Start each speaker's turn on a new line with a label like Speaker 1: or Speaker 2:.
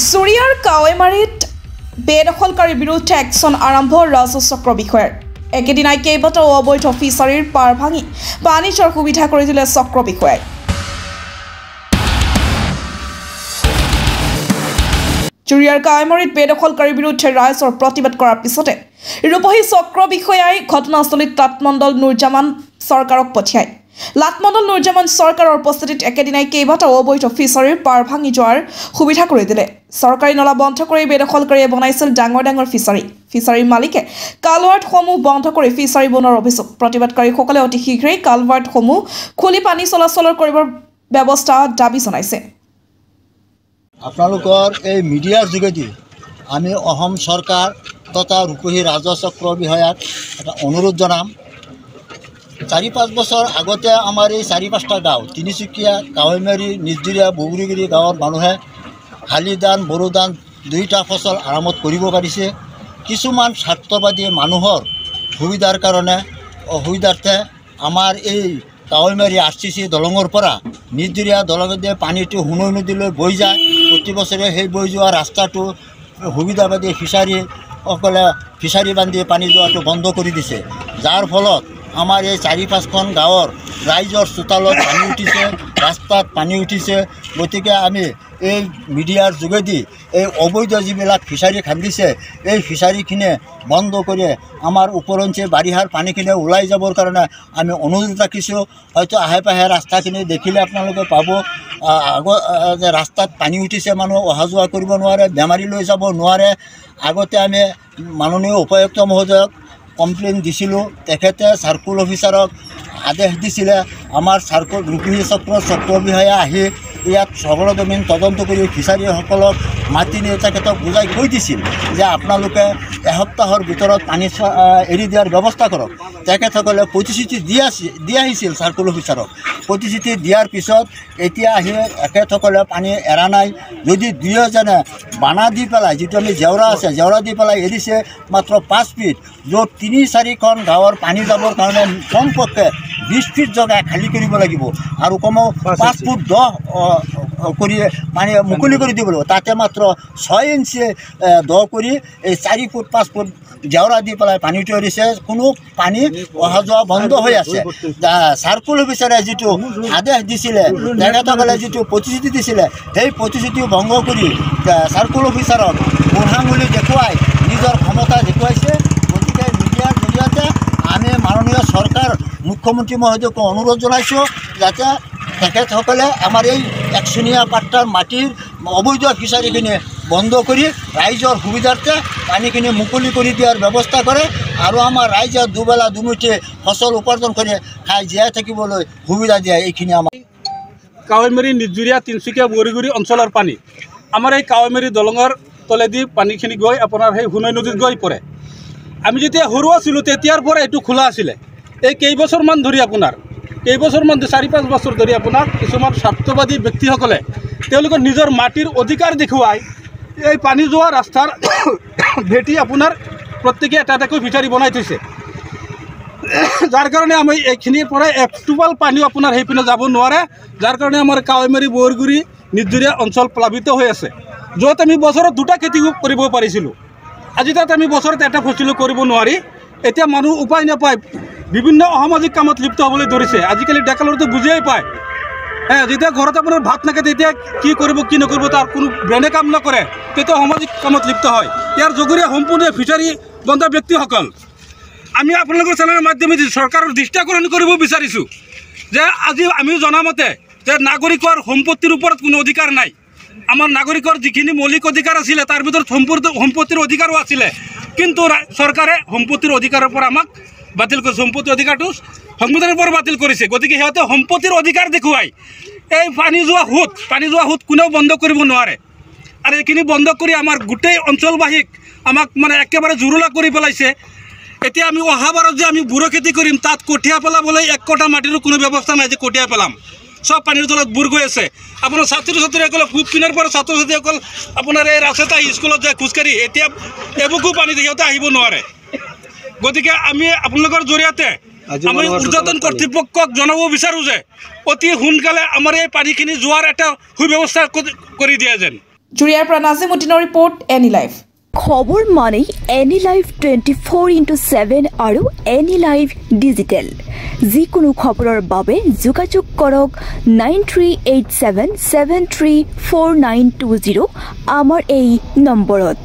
Speaker 1: চুৰিয়াৰ কাৱৈমাৰীত বেদখলকাৰীৰ বিৰুদ্ধে একশ্যন আৰম্ভ ৰাজহ চক্ৰ বিষয়াৰ একেদিনাই কেইবাটাও অবৈধ ফিচাৰীৰ পাৰ ভাঙি পানী চোৱাৰ সুবিধা কৰি দিলে চক্ৰ বিষয়াই। চুৰিয়াৰ কাৱৈমাৰীত বেদখলকাৰীৰ বিৰুদ্ধে ৰাইজৰ প্ৰতিবাদ কৰাৰ পিছতে ৰূপহী চক্ৰ বিষয়াই ঘটনাস্থলীত লাটমণ্ডল নুৰজামান চৰকাৰক পঠিয়ায়। লাটমণ্ডল নুৰজামান চৰকাৰৰ উপস্থিতিত একেদিনাই কেইবাটাও অবৈধ ফিচাৰীৰ পাৰ ভাঙি যোৱাৰ সুবিধা কৰি দিলে। চৰকাৰী নলা বন্ধ কৰি বেদখলকাৰীয়ে বনাইছিল ডাঙৰ ডাঙৰ ফিচাৰীৰ মালিকে কালভাৰ্টসমূহ বন্ধ কৰি ফিচাৰী বনোৱাৰ অভিযোগ। প্ৰতিবাদকাৰীসকলে অতি শীঘ্ৰেই কালভাৰ্টসমূহ খুলি পানী চলাচলৰ কৰিবৰ ব্যৱস্থা দাবী জনাইছে।
Speaker 2: আপোনালোকৰ এই মিডিয়াৰ যোগেদি আমি অসম চৰকাৰ তথা ৰূপহী ৰাজহ চক্ৰ বিষয়াক এটা অনুৰোধ জনাম। 4-5 বছৰ আগতে আমাৰ এই 4-5টা গাঁও তিনিচুকীয়া, কাৱৈমাৰী, নিজদিৰীয়া, বগৰীগুৰি গাঁৱৰ মানুহে শালি ধান, বড়ো ধান দুয়োটা ফচল আৰামত কৰিব পাৰিছে। কিছুমান স্বাৰ্থবাদী মানুহৰ সুবিধাৰ কাৰণে অসুবিধাৰ্থে আমাৰ এই কাৱৈমাৰী RCC দলঙৰ পৰা নিজদিৰীয়া দলঙেদি পানীটো সোণৈ নদীলৈ বৈ যায়। প্ৰতি বছৰে সেই বৈ যোৱা ৰাস্তাটো সুবিধাবাদী ফিচাৰীসকলে ফিচাৰী বান্ধি পানী যোৱাটো বন্ধ কৰি দিছে, যাৰ ফলত আমাৰ এই 4-5খন গাঁৱৰ ৰাইজৰ চোতালত পানী উঠিছে, ৰাস্তাত পানী উঠিছে। গতিকে আমি এই মিডিয়াৰ যোগেদি এই অবৈধ যিবিলাক ফিচাৰী খান্দিছে এই ফিচাৰীখিনি বন্ধ কৰি আমাৰ ওপৰঞ্চি বাৰিষাৰ পানীখিনি ওলাই যাবৰ কাৰণে আমি অনুৰোধ ৰাখিছোঁ। হয়তো আহে পাহে ৰাস্তাখিনি দেখিলে আপোনালোকে পাব ৰাস্তাত পানী উঠিছে, মানুহ অহা যোৱা কৰিব নোৱাৰে, বেমাৰী লৈ যাব নোৱাৰে। আগতে আমি মাননীয় উপায়ুক্ত মহোদয়ক কমপ্লেইন দিছিলোঁ, তেখেতে চাৰ্কুল অফিচাৰক আদেশ দিছিলে। আমাৰ ৰূপহী চক্ৰ বিষয়া আহি ইয়াত সবৰজমিন তদন্ত কৰি ফিচাৰীসকলক মাতি নি তেখেতক বুজাই কৈ দিছিল যে আপোনালোকে এসপ্তাহৰ ভিতৰত পানী এৰি দিয়াৰ ব্যৱস্থা কৰক। তেখেতসকলে প্ৰতিশ্ৰুতি দি আহিছিল চাৰ্কুল অফিচাৰক। প্ৰতিশ্ৰুতি দিয়াৰ পিছত এতিয়া আহি এখেতসকলে পানী এৰা নাই। যদি দুই এজনে বানা দি পেলাই, যিটো আমি জেওৰা আছে জেওৰা দি পেলাই এৰিছে মাত্ৰ 5 ফিট, য'ত 3-4খন গাঁৱৰ পানী যাবৰ কাৰণে কমপক্ষে 20 ফিট জেগা খালী কৰিব লাগিব আৰু কমেও 5 ফুট দ কৰি পানী মুকলি কৰি দিব লাগিব। তাতে মাত্ৰ 6 ইঞ্চি দ কৰি এই 4 ফুট 5 ফুট জেওৰা দি পেলাই পানীটো এৰিছে। কোনো পানী অহা যোৱা বন্ধ হৈ আছে। চাৰ্কুল অফিচাৰে যিটো আদেশ দিছিলে, তেখেতসকলে যিটো প্ৰতিশ্ৰুতি দিছিলে, সেই প্ৰতিশ্ৰুতি ভংগ কৰি চাৰ্কুল অফিচাৰক বুঢ়াঙুলি দেখুৱাই নিজৰ ক্ষমতা দেখুৱাইছে। গতিকে মিডিয়াৰ জৰিয়তে আমি মাননীয় চৰকাৰ মুখ্যমন্ত্ৰী মহোদয়ক অনুৰোধ জনাইছোঁ যাতে তেখেতসকলে আমাৰ এই 100 পাট্টাৰ মাটিৰ অবৈধ ফিচাৰীখিনি বন্ধ কৰি ৰাইজৰ সুবিধাৰ্থে পানীখিনি মুকলি কৰি দিয়াৰ ব্যৱস্থা কৰে আৰু আমাৰ ৰাইজে দুবেলা দুমুঠি ফচল উপাৰ্জন কৰি খাই জীয়াই থাকিবলৈ সুবিধা দিয়ে। এইখিনি আমাৰ
Speaker 3: কাৱৈমাৰী, নিজদিৰীয়া, তিনিচুকীয়া, বগৰীগুৰি অঞ্চলৰ পানী আমাৰ এই কাৱৈমাৰী দলঙৰ তলেদি পানীখিনি গৈ আপোনাৰ সেই সোণৈ নদীত গৈ পৰে। আমি যেতিয়া সৰু আছিলোঁ তেতিয়াৰ পৰা এইটো খোলা আছিলে। এই কেইবছৰমান ধৰি 4-5 বছৰ ধৰি আপোনাৰ কিছুমান স্বাৰ্থবাদী ব্যক্তিসকলে তেওঁলোকৰ নিজৰ মাটিৰ অধিকাৰ দেখুৱাই এই পানী যোৱা ৰাস্তাৰ ভেটি আপোনাৰ প্ৰত্যেকে এটা এটাকৈ ফিচাৰী বনাই থৈছে, যাৰ কাৰণে আমি এইখিনিৰ পৰা একটোপাল পানীও আপোনাৰ সেইপিনে যাব নোৱাৰে। যাৰ কাৰণে আমাৰ কাৱৈমাৰী, বগৰীগুৰি, নিজদিৰীয়া অঞ্চল প্লাবিত হৈ আছে। য'ত আমি বছৰত 2টা খেতি কৰিব পাৰিছিলোঁ, আজি তাত আমি বছৰত এটা ফচল কৰিব নোৱাৰি। এতিয়া মানুহ উপায় নাপায়, বিভিন্ন অসামাজিক কামত লিপ্ত হ'বলৈ ধৰিছে। আজিকালি ডেকা ল'ৰাটো বুজিয়েই পায়, যেতিয়া ঘৰত আপোনাৰ ভাত নাখায় তেতিয়া কি কৰিব কি নকৰিব তাৰ কোনো ব্ৰেনে কাম নকৰে, তেতিয়া সামাজিক কামত লিপ্ত হয়। ইয়াৰ যোগেৰে সম্পূৰ্ণ ফিচাৰী বন্ধ ব্যক্তিসকল আমি আপোনালোকৰ চেনেলৰ মাধ্যমেদি চৰকাৰৰ দৃষ্টি আকৰ্ষণ কৰিব বিচাৰিছোঁ যে আজি আমি জনামতে যে নাগৰিকৰ সম্পত্তিৰ ওপৰত কোনো অধিকাৰ নাই। আমাৰ নাগৰিকৰ যিখিনি মৌলিক অধিকাৰ আছিলে তাৰ ভিতৰত সম্পত্তিৰ অধিকাৰো আছিলে, কিন্তু চৰকাৰে সম্পত্তিৰ অধিকাৰৰ পৰা আমাক বাতিল কৰিছে। সম্পত্তিৰ অধিকাৰটো সংবিধানৰ পৰা বাতিল কৰিছে। গতিকে সিহঁতে সম্পত্তিৰ অধিকাৰ দেখুৱাই এই পানী যোৱা সোঁত কোনেও বন্ধ কৰিব নোৱাৰে। আৰু এইখিনি বন্ধ কৰি আমাৰ গোটেই অঞ্চলবাসীক আমাক মানে একেবাৰে জুৰুলা কৰি পেলাইছে। এতিয়া আমি অহাবাৰত যে আমি বুঢ়ো খেতি কৰিম, তাত কঠীয়া পেলাবলৈ 1 কঠা মাটিৰো কোনো ব্যৱস্থা নাই যে কঠীয়া পেলাম। সব পানীৰ তলত বুৰ গৈ আছে। আপোনাৰ ছাত্ৰ-ছাত্ৰীসকলে পূব পিনৰ পৰা ছাত্ৰ-ছাত্ৰীসকল আপোনাৰ এই ৰাস্তাতে স্কুলত যায় খোজকাঢ়ি, এতিয়া এবুকু পানী সিহঁতে আহিব নোৱাৰে। গতিকে আমি আপোনালোকৰ জৰিয়তে আমি উৰ্ধ্বতন কৰ্তৃপক্ষক জনাব বিচাৰোঁ যে অতি সোনকালে আমাৰ এই পানীখিনি যোৱাৰ এটা সুব্যৱস্থা কৰি দিয়ে যেন।
Speaker 1: জুৰিয়াৰ পৰা নাজিমুদ্দিনৰ ৰিপৰ্ট এনি লাইভ
Speaker 4: খবৰ মানে এনি লাইভ 24x7 আৰু এনি লাইভ ডিজিটেল যিকোনো খবৰৰ বাবে যোগাযোগ কৰক 9387734920 আমাৰ এই নম্বৰত।